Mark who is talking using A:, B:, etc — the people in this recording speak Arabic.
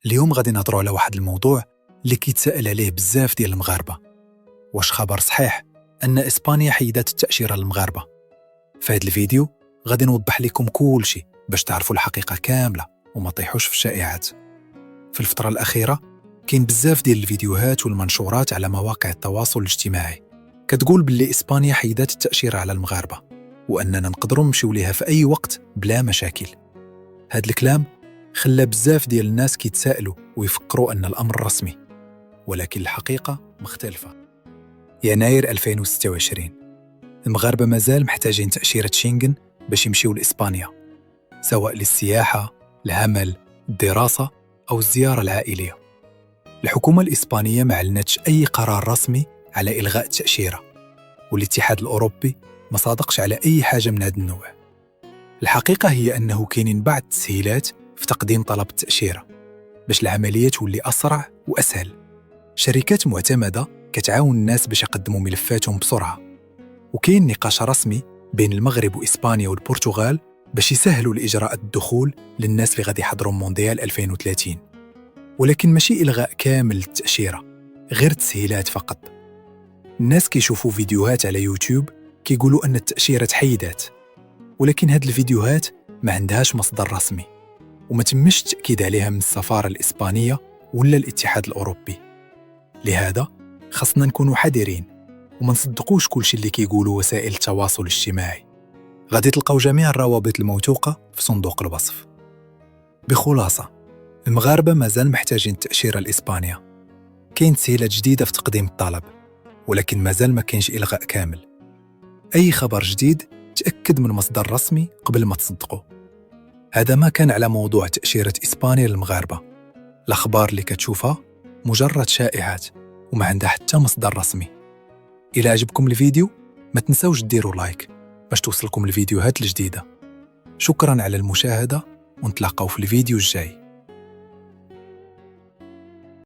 A: اليوم غادي نهضروا على واحد الموضوع اللي كيتسائل عليه بزاف ديال المغاربه. واش خبر صحيح ان اسبانيا حيدات التاشيره للمغاربه؟ في هذا الفيديو غادي نوضح لكم كل شيء باش تعرفوا الحقيقه كامله وما تطيحوش في الشائعات. في الفتره الاخيره كاين بزاف ديال الفيديوهات والمنشورات على مواقع التواصل الاجتماعي كتقول باللي اسبانيا حيدات التاشيره على المغاربه واننا نقدروا نمشيو ليها في اي وقت بلا مشاكل. هذا الكلام خلى بزاف ديال الناس كيتسائلوا ويفكروا أن الأمر رسمي، ولكن الحقيقة مختلفة. يناير 2026 المغاربة مازال محتاجين تأشيرة شينغن باش يمشيو لإسبانيا، سواء للسياحة، العمل، الدراسة أو الزيارة العائلية. الحكومة الإسبانية ما أعلنتش أي قرار رسمي على إلغاء التأشيرة، والاتحاد الأوروبي ما صادقش على أي حاجة من هذا النوع. الحقيقة هي أنه كاينين بعض التسهيلات في تقديم طلب التأشيرة باش العملية تولي أسرع وأسهل. شركات معتمدة كتعاون الناس باش يقدموا ملفاتهم بسرعة، وكاين نقاش رسمي بين المغرب وإسبانيا والبرتغال باش يسهلوا الإجراءات الدخول للناس اللي غادي يحضروا مونديال 2030. ولكن ماشي إلغاء كامل التأشيرة، غير تسهيلات فقط. الناس كيشوفوا فيديوهات على يوتيوب كيقولوا أن التأشيرة تحيدات، ولكن هاد الفيديوهات ما عندهاش مصدر رسمي وما تمش التأكيد عليها من السفارة الإسبانية ولا الاتحاد الأوروبي. لهذا خصنا نكونوا حذرين وما نصدقوش كل شيء اللي كيقولوا وسائل التواصل الاجتماعي. غادي تلقاو جميع الروابط الموثوقة في صندوق الوصف. بخلاصة، المغاربة مازال محتاجين التأشيرة لإسبانيا. كاين تسهيلات جديدة في تقديم الطلب، ولكن مازال ما كاينش إلغاء كامل. أي خبر جديد تأكد من مصدر رسمي قبل ما تصدقه. هذا ما كان على موضوع تأشيرة إسبانيا للمغاربة. الأخبار اللي كتشوفها مجرد شائعات وما عندها حتى مصدر رسمي. إذا عجبكم الفيديو ما تنسوش ديروا لايك باش توصلكم الفيديوهات الجديدة. شكرا على المشاهدة، ونتلاقاو في الفيديو الجاي.